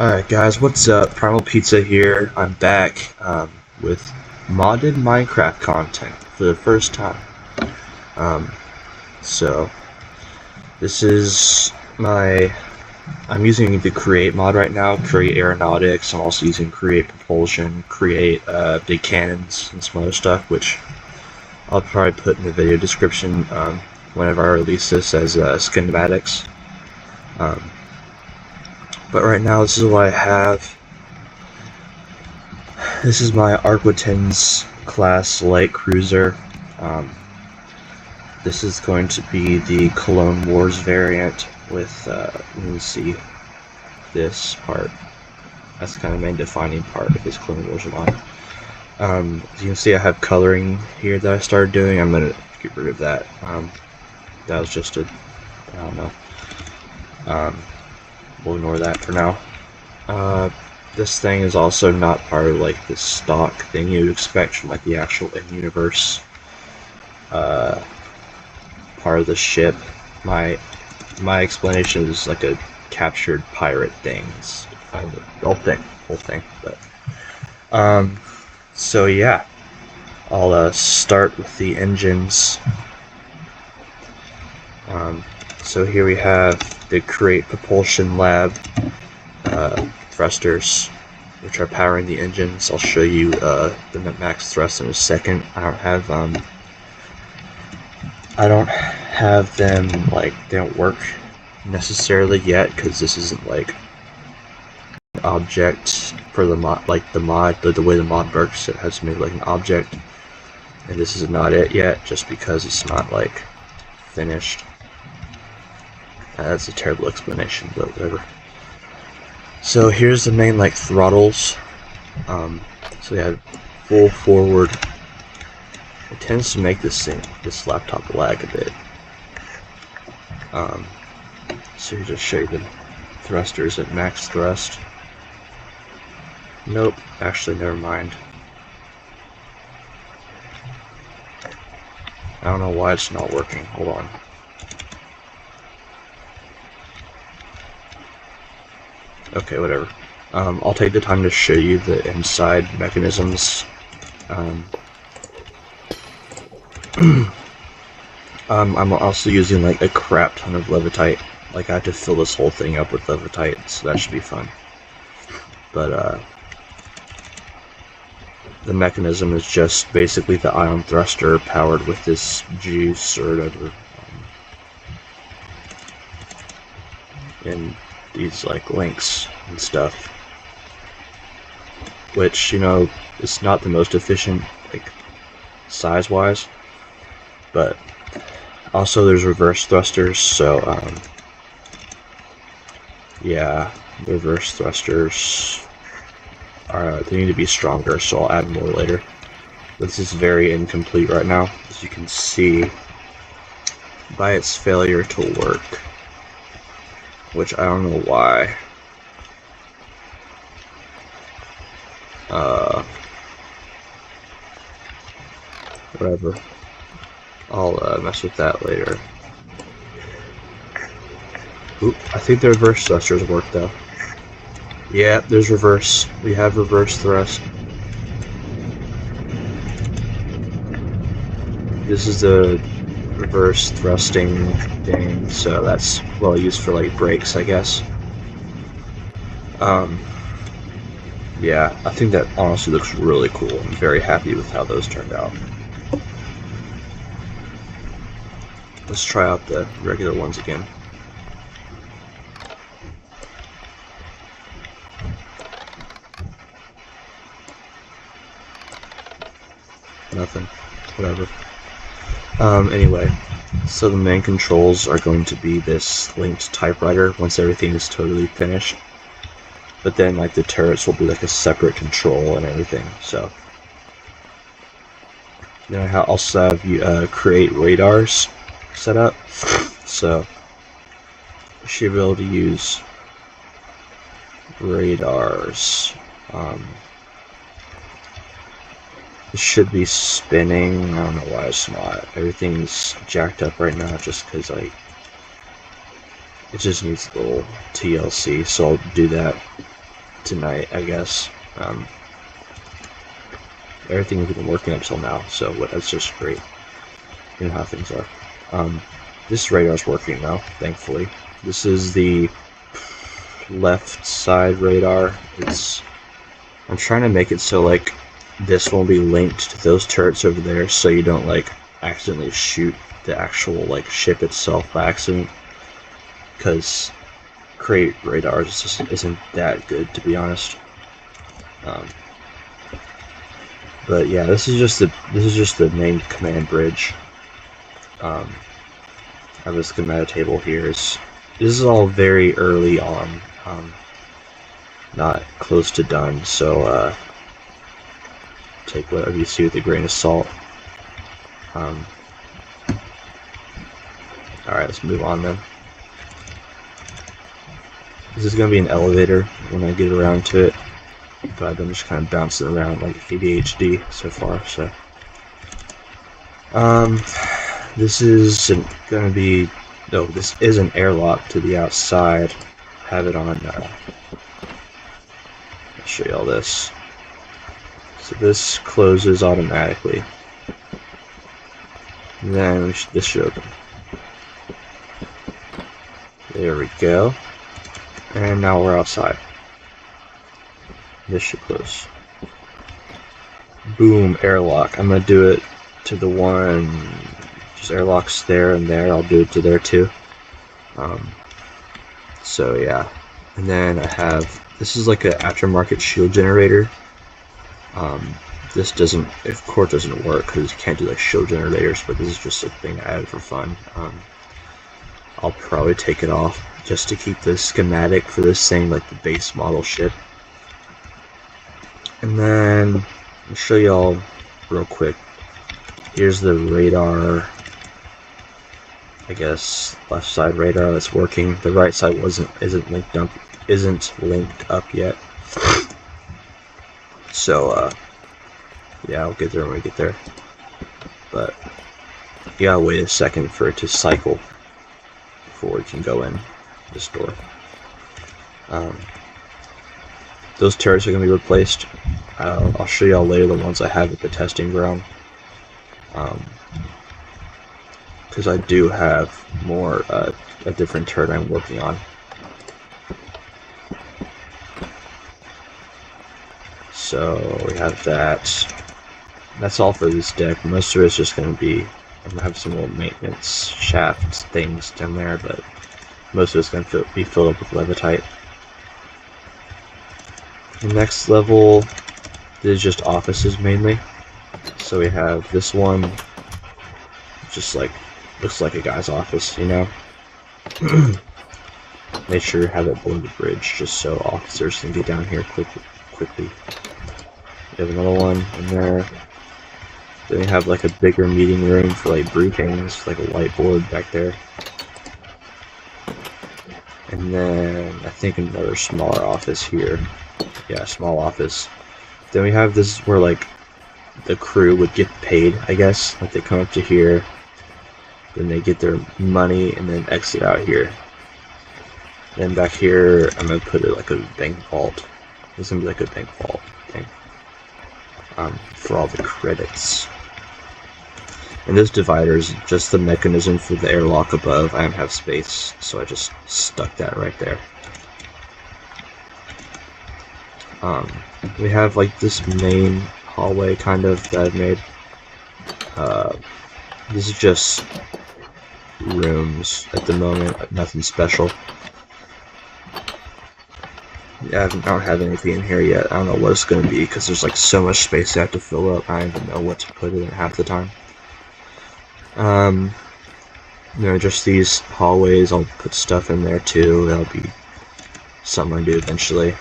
Alright guys, what's up? Primal Pizza here. I'm back with modded Minecraft content for the first time. Um, so, this is I'm using the Create mod right now, Create Aeronautics. I'm also using Create Propulsion, Create big cannons and some other stuff, which I'll probably put in the video description whenever I release this as schematics. But right now, this is what I have. This is my Arquitens class light cruiser. This is going to be the Clone Wars variant with, let me see, this part. That's kind of the main defining part of this Clone Wars line. As you can see, I have coloring here that I started doing. I'm going to get rid of that. That was just I don't know. We'll ignore that for now. This thing is also not part of like the stock thing you would expect from like the actual in-universe part of the ship. My explanation is like a captured pirate thing. It's the whole thing. But so yeah, I'll start with the engines. So here we have the Create Propulsion Lab thrusters, which are powering the engines. I'll show you the max thrust in a second. I don't have them, like, they don't work necessarily yet because this isn't like an object for the mod, like the way the mod works. It has to make like an object, and this is not it yet, just because it's not like finished. That's a terrible explanation, but whatever. So here's the main like throttles. So we have full forward. It tends to make this laptop lag a bit. So you just show you the thrusters at max thrust. Nope, actually never mind. I don't know why it's not working. Hold on. Okay, whatever. I'll take the time to show you the inside mechanisms. I'm also using like a crap ton of levitite. Like I have to fill this whole thing up with levitite, so that should be fun. But the mechanism is just basically the ion thruster powered with this juice or whatever. And these like links and stuff, which, you know, is not the most efficient like size wise, but also there's reverse thrusters, so yeah, reverse thrusters are, they need to be stronger, so I'll add more later. This is very incomplete right now, as you can see by its failure to work, which I don't know why. Whatever. I'll mess with that later. Oop, I think the reverse thrusters work though. Yeah, there's reverse. We have reverse thrust. This is the reverse thrusting thing, so that's well used for like brakes, I guess. Yeah, I think that honestly looks really cool. I'm very happy with how those turned out. Let's try out the regular ones again. Nothing. Whatever. Anyway, so the main controls are going to be this linked typewriter once everything is totally finished. But then, like, the turrets will be like a separate control and everything, so. Then I also have you create radars set up, so you should be able to use radars. It should be spinning. I don't know why it's not. Everything's jacked up right now just because like it just needs a little TLC, so I'll do that. tonight, I guess. Everything's been working up till now, so that's just great. You know how things are. This radar's working now, thankfully. This is the left side radar. I'm trying to make it so like this won't be linked to those turrets over there, so you don't like accidentally shoot the actual like ship itself by accident, because crate radars just isn't that good, to be honest. But yeah, this is just the main command bridge. I have a schematic table here. This is all very early on, not close to done, so take whatever you see with a grain of salt. Alright, let's move on then. This is going to be an elevator when I get around to it, but I'm just kind of bouncing around like ADHD so far, so. This is going to be, no, this is an airlock to the outside. Have it on, I'll show you all this. So this closes automatically. And then this should open. There we go. And now we're outside. This should close. Boom, airlock. I'm going to do it to the one, just airlocks there and there. I'll do it to there too. So yeah. And then I have, this is like an aftermarket shield generator. This doesn't, of course, doesn't work because you can't do like shield generators, but this is just a thing I added for fun. I'll probably take it off just to keep the schematic for this thing, like the base model ship. And then I'll show you all real quick. Here's the radar, I guess, left side radar that's working. The right side isn't linked up yet. So yeah, I'll get there when we get there. But you gotta wait a second for it to cycle before we can go in this door. Those turrets are gonna be replaced. I'll show y'all later the ones I have at the testing ground. Because I do have more a different turret I'm working on. So we have that. That's all for this deck. Most of it's just going to be, I'm going to have some little maintenance shaft things down there, but most of it's going to be filled up with levitite. The next level is just offices mainly. So we have this one, just like, looks like a guy's office, you know. Make sure you have it below the bridge, just so officers can get down here quickly. We have another one in there. Then we have like a bigger meeting room for like briefings, like a whiteboard back there. And then I think another smaller office here. Yeah, small office. Then we have this where like the crew would get paid, I guess. Like they come up to here, then they get their money and then exit out here. Then back here, I'm gonna put it like a bank vault. It's gonna be like a bank vault thing. For all the credits. And this divider is just the mechanism for the airlock above. I don't have space, so I just stuck that right there. We have like this main hallway kind of that I've made. This is just rooms at the moment, nothing special. Yeah, I don't have anything in here yet. I don't know what it's going to be because there's like so much space I have to fill up. I don't even know what to put in half the time. You know, just these hallways, I'll put stuff in there too. That'll be something I do eventually.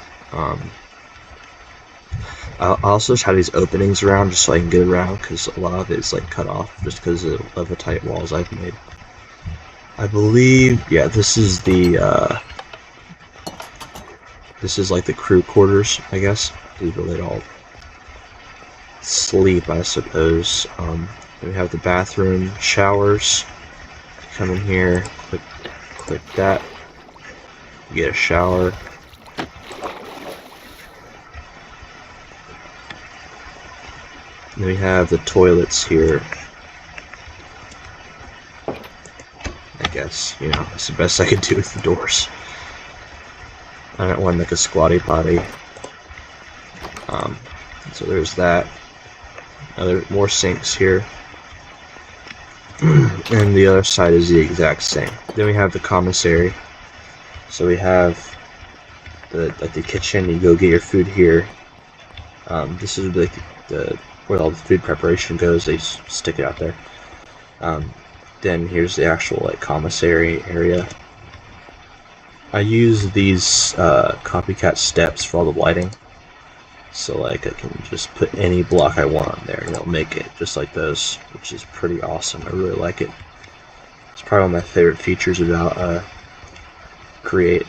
I'll also just have these openings around just so I can get around because a lot of it is like cut off just because of the levitite walls I've made. I believe, yeah, this is the this is like the crew quarters, I guess. These where they all sleep, I suppose. We have the bathroom, showers. Come in here, click that. You get a shower. Then we have the toilets here. I guess, you know, that's the best I could do with the doors. I don't want to make a squatty potty. So there's that. More sinks here. And the other side is the exact same. Then we have the commissary. So we have the kitchen. You go get your food here. This is like where all the food preparation goes. They stick it out there. Then here's the actual like commissary area. I use these copycat steps for all the lighting. So like I can just put any block I want on there and it'll make it just like those, which is pretty awesome. I really like it. It's probably one of my favorite features about Create.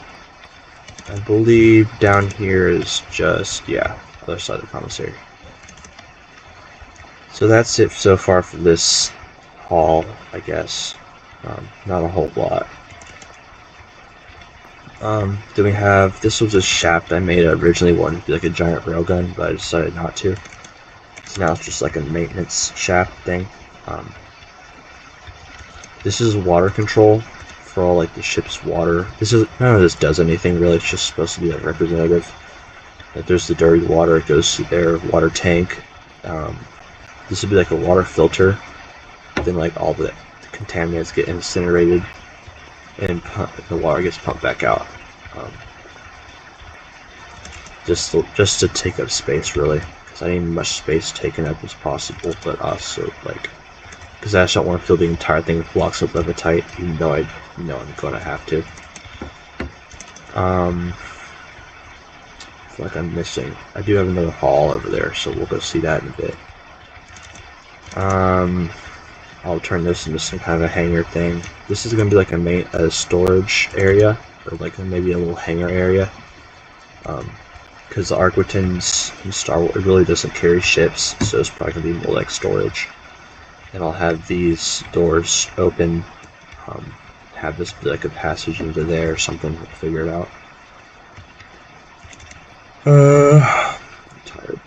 I believe down here is just, yeah, other side of the commissary. So that's it so far for this hall, I guess. Not a whole lot. Then we have, this was a shaft I made. I originally wanted to be like a giant railgun, but I decided not to. So now it's just like a maintenance shaft thing. This is water control for all like the ship's water. None of this does anything really. It's just supposed to be like representative. If there's the dirty water, it goes to their water tank. This would be like a water filter. Then like all the contaminants get incinerated and the water gets pumped back out. Just to take up space, really, because I need as much space taken up as possible, but also like, because I just don't want to fill the entire thing with blocks of levitite, even though I know I'm going to have to. I feel like I'm missing. I do have another hall over there, so we'll go see that in a bit. I'll turn this into some kind of a hangar thing. This is going to be like a storage area, or like maybe a little hangar area. Because the Arquitens in Star Wars really doesn't carry ships, so it's probably going to be more like storage. And I'll have these doors open, have this be like a passage into there or something. We'll figure it out. I'm tired.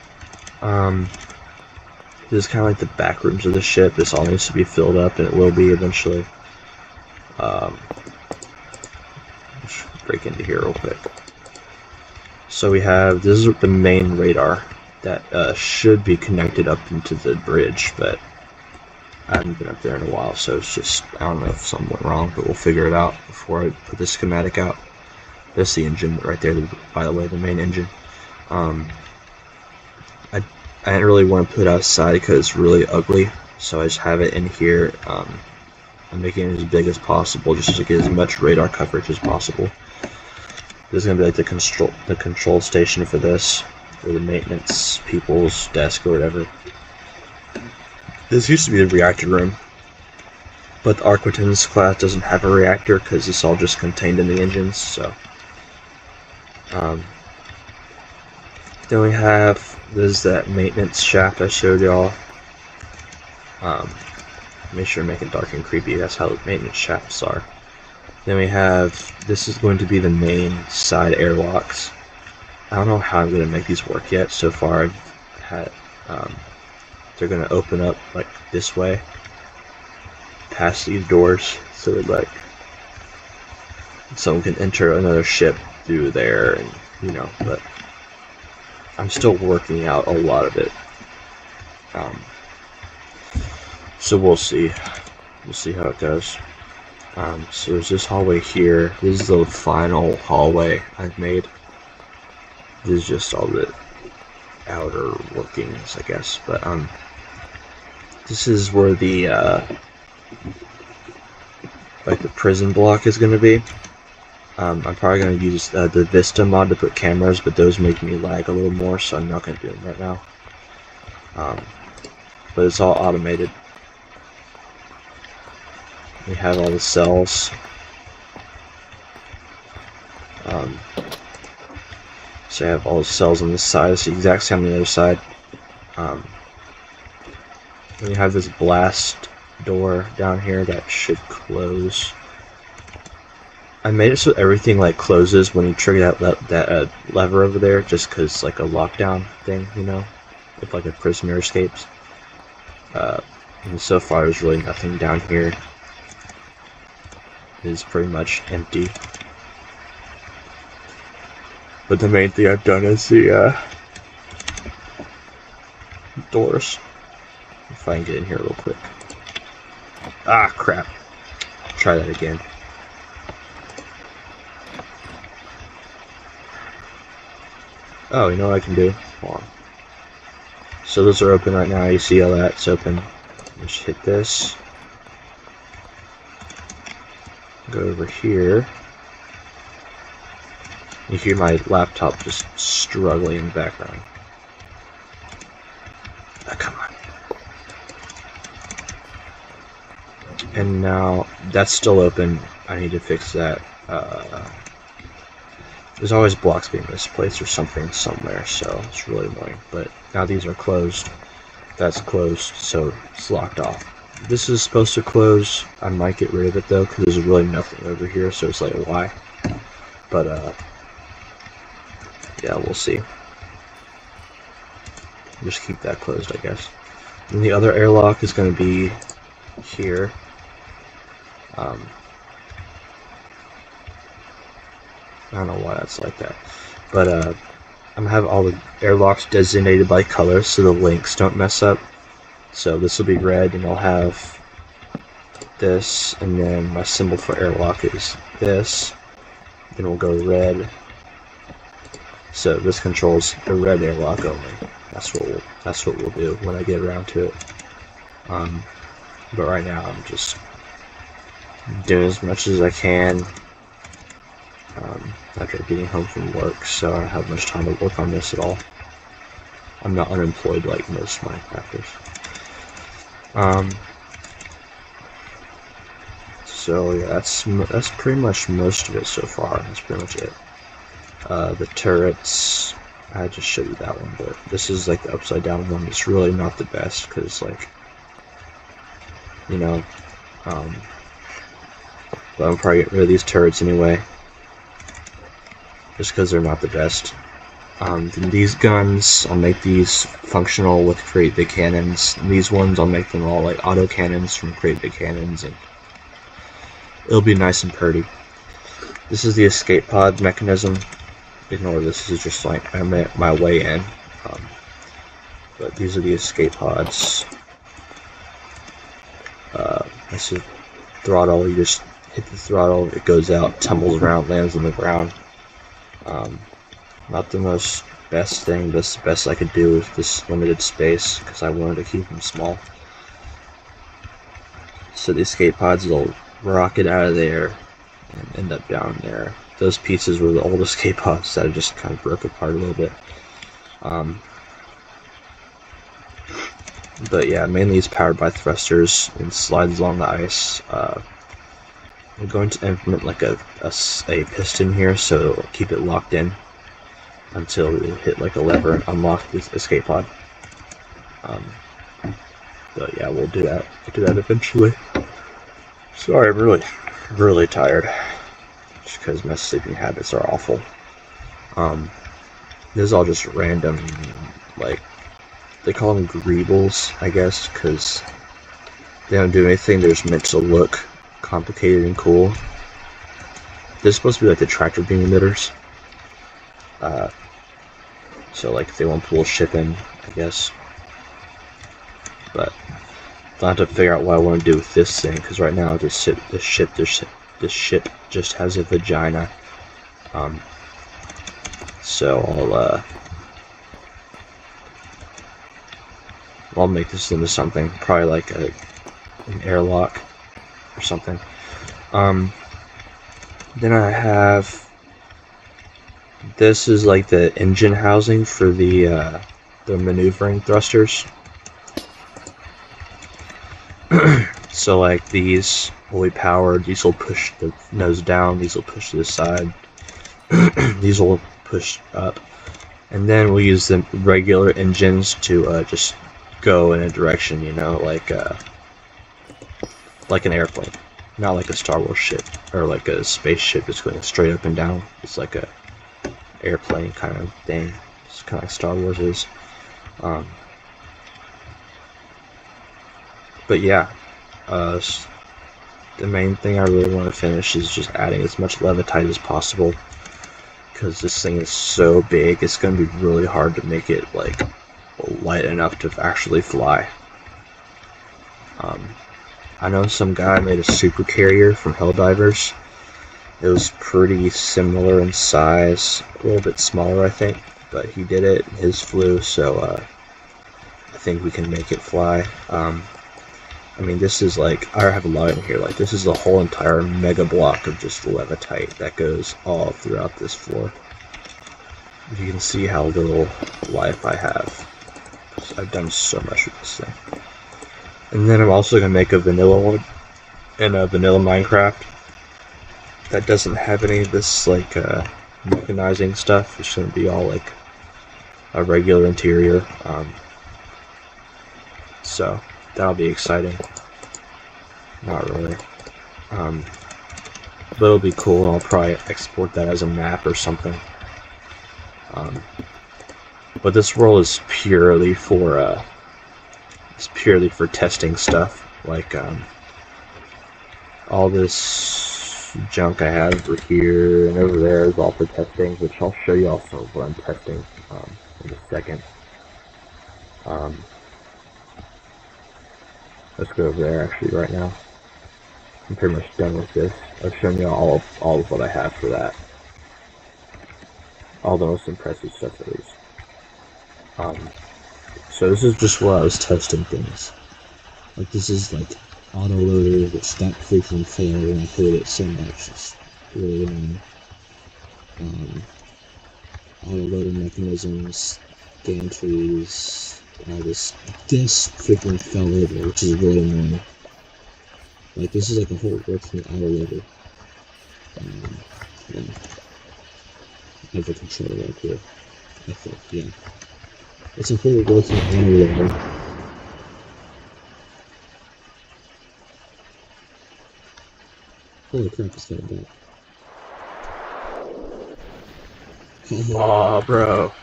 This is kind of like the back rooms of the ship. This all needs to be filled up, and it will be eventually. Let's break into here real quick. So we have, this is the main radar that should be connected up into the bridge, but I haven't been up there in a while, so it's just, I don't know if something went wrong, but we'll figure it out before I put the schematic out. There's the engine right there, by the way, the main engine. I didn't really want to put it outside because it's really ugly, so I just have it in here. I'm making it as big as possible just to get as much radar coverage as possible. This is going to be like the control station for this, or the maintenance people's desk or whatever. This used to be the reactor room, but the Arquitens class doesn't have a reactor because it's all just contained in the engines, so. Then we have, this is that maintenance shaft I showed y'all. Make sure to make it dark and creepy, that's how maintenance shafts are. Then we have, this is going to be the main side airlocks. I don't know how I'm going to make these work yet. So far I've had, they're going to open up like this way, past these doors, so that like someone can enter another ship through there, and you know, but I'm still working out a lot of it. So we'll see. We'll see how it goes. So there's this hallway here. This is the final hallway I've made. This is just all the outer workings, I guess. But this is where the like the prison block is going to be. I'm probably going to use the Vista mod to put cameras, but those make me lag a little more, so I'm not going to do them right now. But it's all automated. We have all the cells. So I have all the cells on this side. It's the exact same on the other side. Then you have this blast door down here that should close. I made it so everything like closes when you trigger that lever over there, just because like a lockdown thing, you know, if like a prisoner escapes. And so far there's really nothing down here. It is pretty much empty. But the main thing I've done is the doors. If I can get in here real quick. Ah, crap. Try that again. Oh, you know what I can do? Hold on. So those are open right now. You see all that's open. Just hit this. Go over here. You hear my laptop just struggling in the background. Oh, come on. And now that's still open. I need to fix that. There's always blocks being misplaced or something somewhere, so it's really annoying. But now these are closed. That's closed, so it's locked off. This is supposed to close. I might get rid of it though, because there's really nothing over here, so it's like, why? But yeah, we'll see. Just keep that closed, I guess. And the other airlock is going to be here. I don't know why that's like that, but I'm gonna have all the airlocks designated by color so the links don't mess up. So this will be red, and I'll have this, and then my symbol for airlock is this. Then we'll go red. So this controls the red airlock only. That's what we'll do when I get around to it. But right now I'm just doing as much as I can. After getting home from work, so I don't have much time to work on this at all. I'm not unemployed like most Minecrafters. So yeah, that's pretty much most of it so far. That's pretty much it. The turrets, I just showed you that one, but this is like the upside down one. It's really not the best because, like, you know, but I'm probably getting rid of these turrets anyway. Just because they're not the best. Then these guns, I'll make these functional with Create Big Cannons. And these ones, I'll make them all like auto cannons from Create Big Cannons, and it'll be nice and pretty. This is the escape pod mechanism. Ignore this is just like my way in. But these are the escape pods. This is throttle. You just hit the throttle, it goes out, tumbles around, lands on the ground. Not the most best thing, but it's the best I could do with this limited space because I wanted to keep them small. So the escape pods will rocket out of there and end up down there. Those pieces were the old escape pods that I just kind of broke apart a little bit. But yeah, mainly it's powered by thrusters and slides along the ice. I'm going to implement like a piston here, so it'll keep it locked in until we hit like a lever and unlock this escape pod. But yeah, we'll do that. We'll do that eventually. Sorry, I'm really tired. Just because my sleeping habits are awful. This is all just random, like, they call them greebles, I guess, because they don't do anything. They're just meant to look complicated and cool. They're supposed to be like the tractor beam emitters. So like if they want to pull a ship in, I guess. But I'll have to figure out what I want to do with this thing, because right now this ship just has a vagina. So I'll make this into something, probably like an airlock or something. Then I have, this is like the engine housing for the maneuvering thrusters. So like these will be powered, these will push the nose down, these will push to the side, these will push up, and then we'll use the regular engines to just go in a direction, you know, like an airplane, not like a Star Wars ship or like a spaceship that's going straight up and down. It's like a airplane kind of thing. It's kind of like Star Wars is. But yeah, the main thing I really want to finish is just adding as much levitite as possible, because this thing is so big, it's going to be really hard to make it like light enough to actually fly. I know some guy made a super carrier from Helldivers. It was pretty similar in size, a little bit smaller I think, but he did it, his flew, so I think we can make it fly. I mean, this is like, I have a lot in here, like this is the whole entire mega block of just levitite that goes all throughout this floor. You can see how little life I have. I've done so much with this thing. And then I'm also going to make a vanilla one in a vanilla Minecraft that doesn't have any of this like mechanizing stuff. It's going to be all like a regular interior. So that'll be exciting. Not really. But it'll be cool, and I'll probably export that as a map or something. But this world is purely for testing stuff. Like all this junk I have over here and over there is all for testing, which I'll show you also what I'm testing in a second. Let's go over there actually right now. I'm pretty much done with this. I've shown you all of what I have for that. All the most impressive stuff at least. So this is just where I was testing things. Like this is like autoloader that stopped freaking failing, and I hate it so much. It's really annoying. Autoloader mechanisms, gantries, all this. This freaking fell over, which is really annoying. Like this is like a whole working autoloader. Yeah. I have a controller right here. I think, yeah. It's a whole working autoloader. Holy crap, it's getting back. Aw, bro.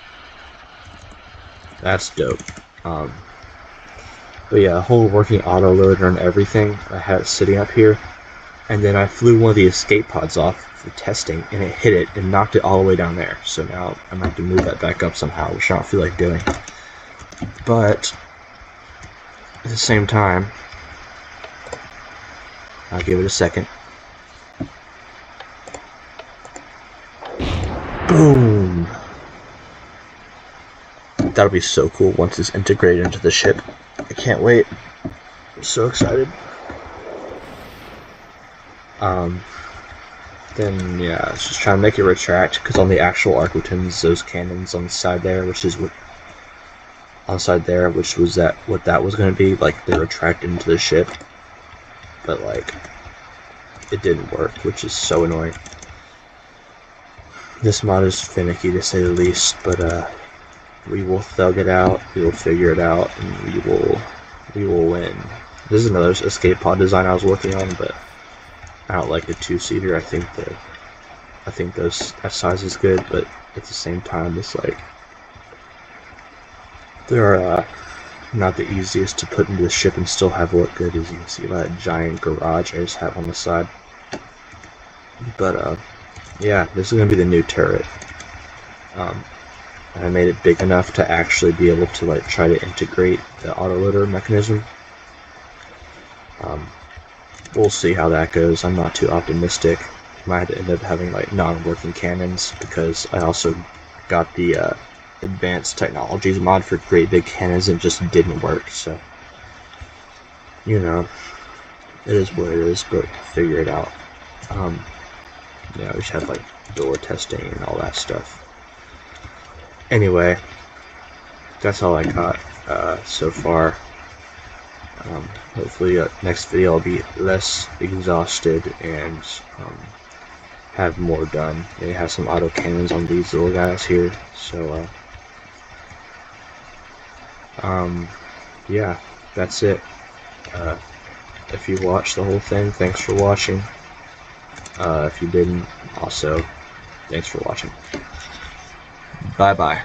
That's dope. But yeah, a whole working autoloader and everything. I had it sitting up here. And then I flew one of the escape pods off for testing, and it hit it and knocked it all the way down there. So now I'm going to have to move that back up somehow, which I don't feel like doing. But at the same time, I'll give it a second. Boom! That'll be so cool once it's integrated into the ship. I can't wait. I'm so excited. Then yeah, I was just trying to make it retract, because on the actual Arquitens, those cannons on the side there, which is what on the side there, which was what that was going to be, like they retracted into the ship, but like it didn't work, which is so annoying. This mod is finicky to say the least, but we will thug it out, we will figure it out, and we will win. This is another escape pod design I was working on, but I don't like a two-seater. I think that size is good, but at the same time, it's like they're not the easiest to put into the ship and still have look good. As you can see, that giant garage I just have on the side. But yeah, this is gonna be the new turret. I made it big enough to actually be able to like try to integrate the autoloader mechanism. We'll see how that goes. I'm not too optimistic. Might end up having like non-working cannons, because I also got the advanced technologies mod for great big cannons and just didn't work. So you know, it is what it is, but figure it out. Yeah, we should have like door testing and all that stuff. Anyway, that's all I got so far. Hopefully next video I'll be less exhausted and have more done. They have some auto cannons on these little guys here, so yeah, that's it. If you watched the whole thing, thanks for watching. If you didn't, also thanks for watching. Bye bye.